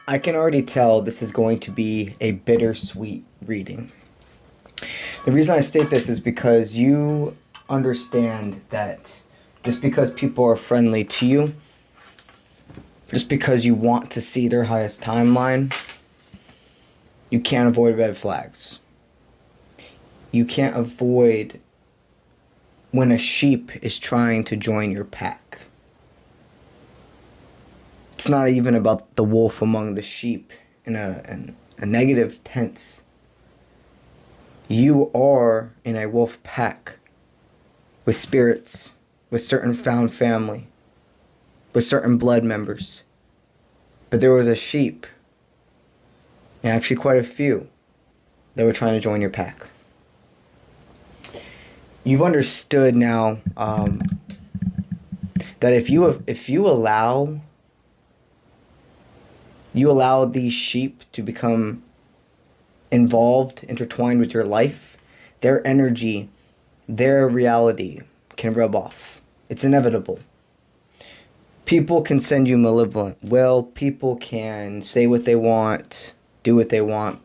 I can already tell this is going to be a bittersweet reading. The reason I state this is because you understand that just because people are friendly to you, just because you want to see their highest timeline, you can't avoid red flags. You can't avoid when a sheep is trying to join your pack. It's not even about the wolf among the sheep in a negative tense. You are in a wolf pack with spirits, with certain found family, with certain blood members. But there was a sheep, and actually quite a few, that were trying to join your pack. You've understood now that if you allow these sheep to become involved, intertwined with your life, their energy, their reality can rub off. It's inevitable. People can send you malevolent will. People can say what they want, do what they want.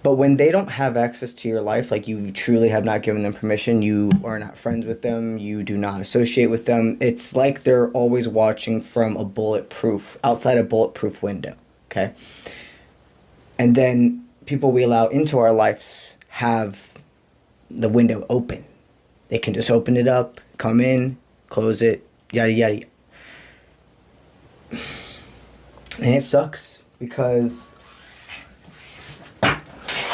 But when they don't have access to your life, like you truly have not given them permission, you are not friends with them, you do not associate with them, it's like they're always watching from outside a bulletproof window, okay? And then people we allow into our lives have the window open. They can just open it up, come in, close it, yada, yada. And it sucks because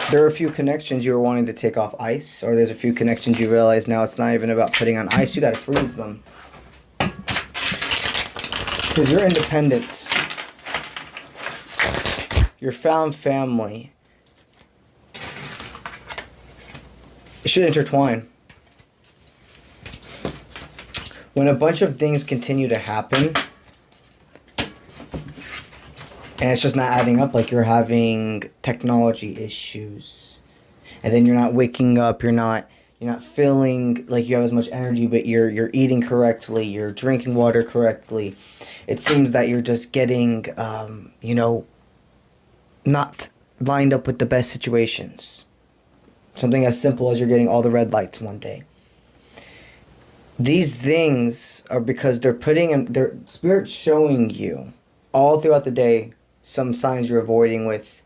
there are a few connections you were wanting to take off ice, or there's a few connections you realize now it's not even about putting on ice, you gotta freeze them. Because your independence, your found family, it should intertwine. When a bunch of things continue to happen, and it's just not adding up, like you're having technology issues, and then you're not waking up, you're not feeling like you have as much energy, but you're eating correctly, you're drinking water correctly. It seems that you're just getting not lined up with the best situations. Something as simple as you're getting all the red lights one day. These things are because they're their spirit's showing you all throughout the day some signs you're avoiding with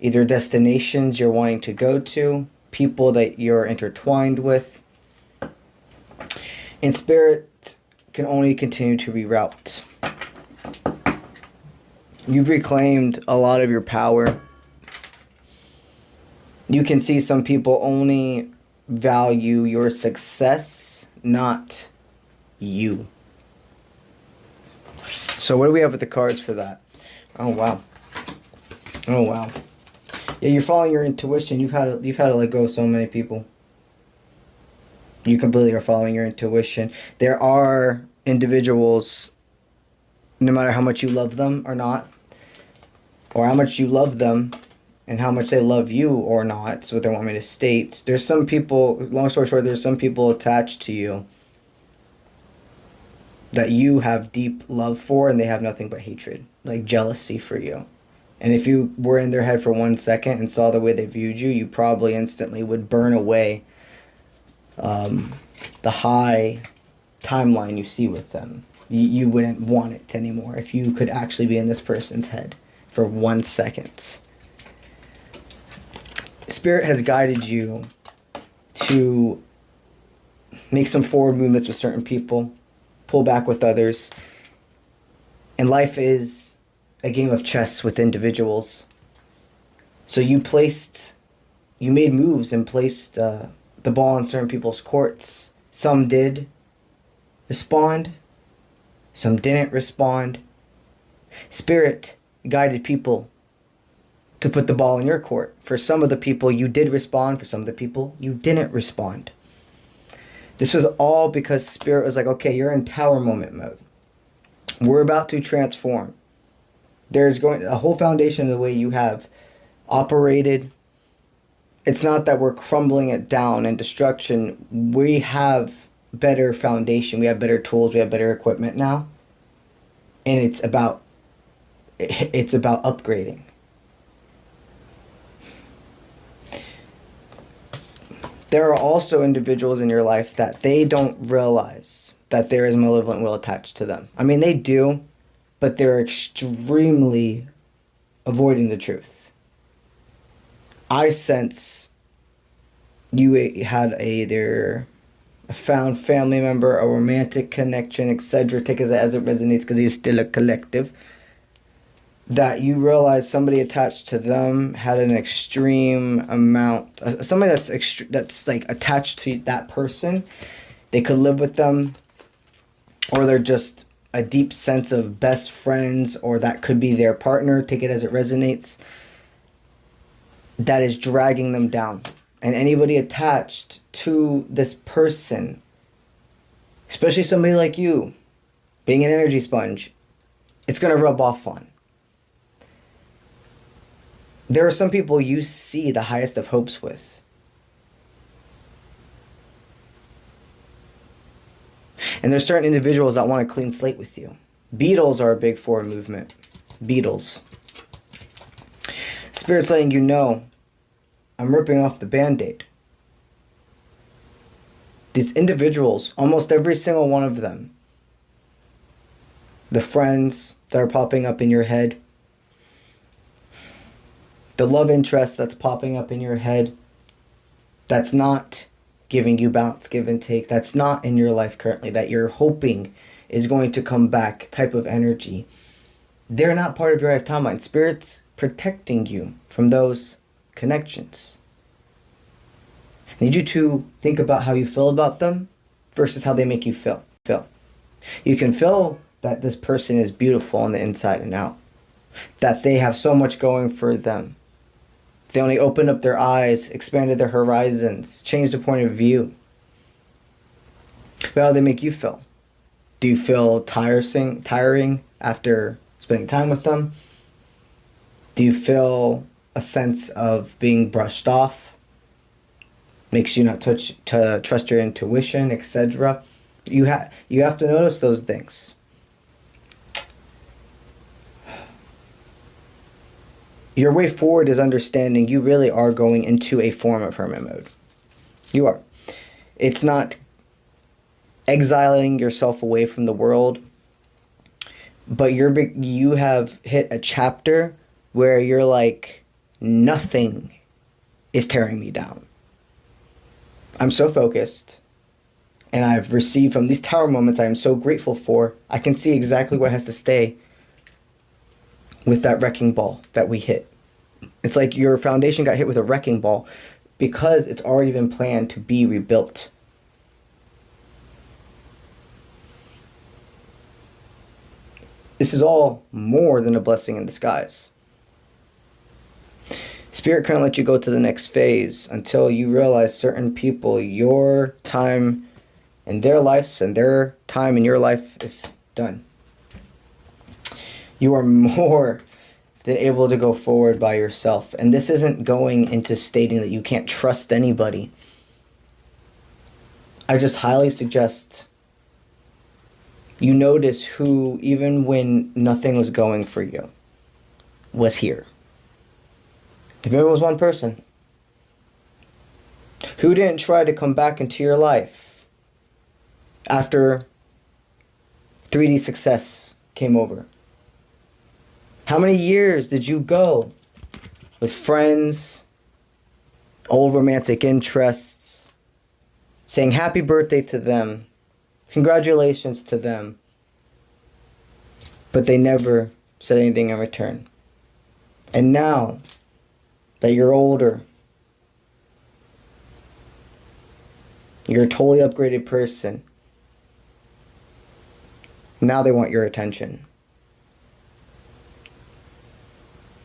either destinations you're wanting to go to, people that you're intertwined with. And spirit can only continue to reroute. You've reclaimed a lot of your power. You can see some people only value your success, not you. So what do we have with the cards for that? Oh wow. Oh wow. Yeah, you're following your intuition. You've had to let go of so many people. You completely are following your intuition. There are individuals, no matter how much you love them or not, or how much you love them and how much they love you or not, is what they want me to state. There's some people, long story short, there's some people attached to you that you have deep love for, and they have nothing but hatred, like jealousy for you. And if you were in their head for 1 second and saw the way they viewed you, you probably instantly would burn away the high timeline you see with them. You wouldn't want it anymore if you could actually be in this person's head for 1 second. Spirit has guided you to make some forward movements with certain people, pull back with others. And life is a game of chess with individuals. So you made moves and placed the ball in certain people's courts. Some did respond, some didn't respond. Spirit guided people to put the ball in your court. For some of the people you did respond, for some of the people you didn't respond. This was all because Spirit was like, okay, you're in tower moment mode. We're about to transform. There's going a whole foundation of the way you have operated. It's not that we're crumbling it down in destruction. We have better foundation. We have better tools. We have better equipment now. And it's about It's about upgrading. There are also individuals in your life that they don't realize that there is malevolent will attached to them. I mean, they do, but they're extremely avoiding the truth. I sense you had either a found family member, a romantic connection, etc. Take it as it resonates because he's still a collective. That you realize somebody attached to them had an extreme amount, somebody that's like attached to that person. They could live with them, or they're just a deep sense of best friends, or that could be their partner. Take it as it resonates. That is dragging them down. And anybody attached to this person, especially somebody like you, being an energy sponge, it's going to rub off on. There are some people you see the highest of hopes with. And there's certain individuals that want a clean slate with you. Beatles are a big forward movement. Beatles. Spirit's letting you know, I'm ripping off the Band-Aid. These individuals, almost every single one of them, the friends that are popping up in your head, the love interest that's popping up in your head, that's not giving you balance, give and take, that's not in your life currently, that you're hoping is going to come back type of energy, they're not part of your highest timeline. Spirit's protecting you from those connections. I need you to think about how you feel about them versus how they make you feel. You can feel that this person is beautiful on the inside and out, that they have so much going for them. They only opened up their eyes, expanded their horizons, changed the point of view. But how do they make you feel? Do you feel tiring after spending time with them? Do you feel a sense of being brushed off? Makes you not trust your intuition, etc. You have to notice those things. Your way forward is understanding you really are going into a form of hermit mode. You are. It's not exiling yourself away from the world, but you have hit a chapter where you're like, nothing is tearing me down. I'm so focused, and I've received from these tower moments I am so grateful for. I can see exactly what has to stay with that wrecking ball that we hit. It's like your foundation got hit with a wrecking ball because it's already been planned to be rebuilt. This is all more than a blessing in disguise. Spirit can't let you go to the next phase until you realize certain people, your time in their lives and their time in your life is done. You are more than able to go forward by yourself. And this isn't going into stating that you can't trust anybody. I just highly suggest you notice who, even when nothing was going for you, was here. If it was one person who didn't try to come back into your life after 3D success came over. How many years did you go with friends, old romantic interests, saying happy birthday to them, congratulations to them, but they never said anything in return? And now that you're older, you're a totally upgraded person, now they want your attention.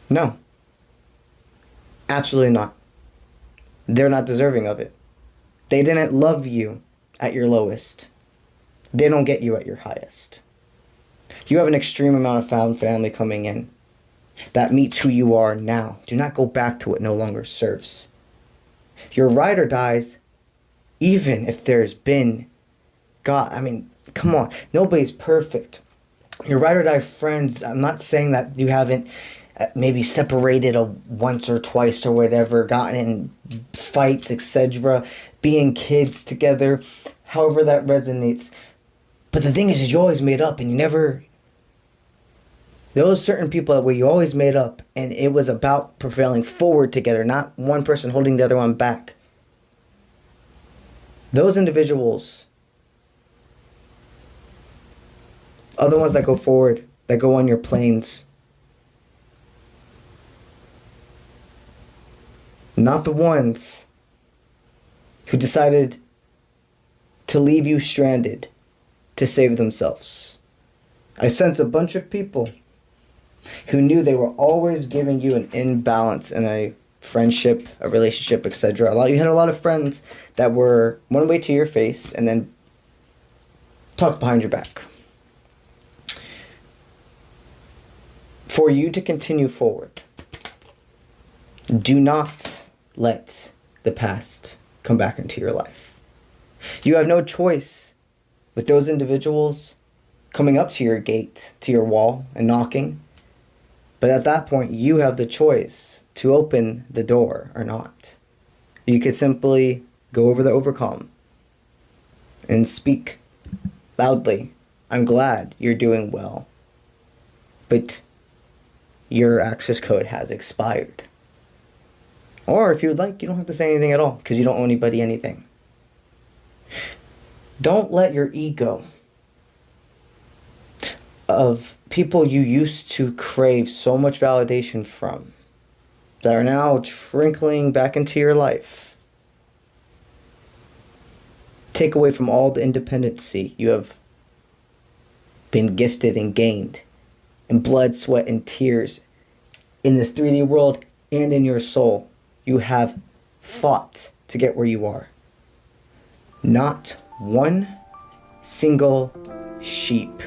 No. Absolutely not. They're not deserving of it. They didn't love you at your lowest. They don't get you at your highest. You have an extreme amount of found family coming in that meets who you are now. Do not go back to what no longer serves. Your ride or dies, even if there's been God. I mean, come on. Nobody's perfect. Your ride or die friends, I'm not saying that you haven't maybe separated once or twice or whatever, gotten in fights, etc., being kids together, however that resonates. But the thing is you always made up, and you never. There was certain people where you always made up, and it was about prevailing forward together, not one person holding the other one back. Those individuals are the ones that go forward, that go on your planes. Not the ones who decided to leave you stranded to save themselves. I sense a bunch of people who knew they were always giving you an imbalance in a friendship, a relationship, etc. You had a lot of friends that were one way to your face and then talked behind your back. For you to continue forward, do not let the past come back into your life. You have no choice with those individuals coming up to your gate, to your wall, and knocking. But at that point, you have the choice to open the door or not. You could simply go over the overcom and speak loudly. I'm glad you're doing well, but your access code has expired. Or if you would like, you don't have to say anything at all because you don't owe anybody anything. Don't let your ego of people you used to crave so much validation from that are now trickling back into your life take away from all the independency you have been gifted and gained in blood, sweat, and tears in this 3D world and in your soul. You have fought to get where you are. Not one single sheep,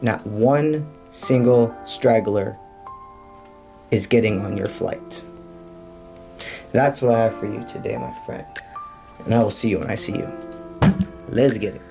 not one single straggler is getting on your flight. That's what I have for you today, my friend. And I will see you when I see you. Let's get it.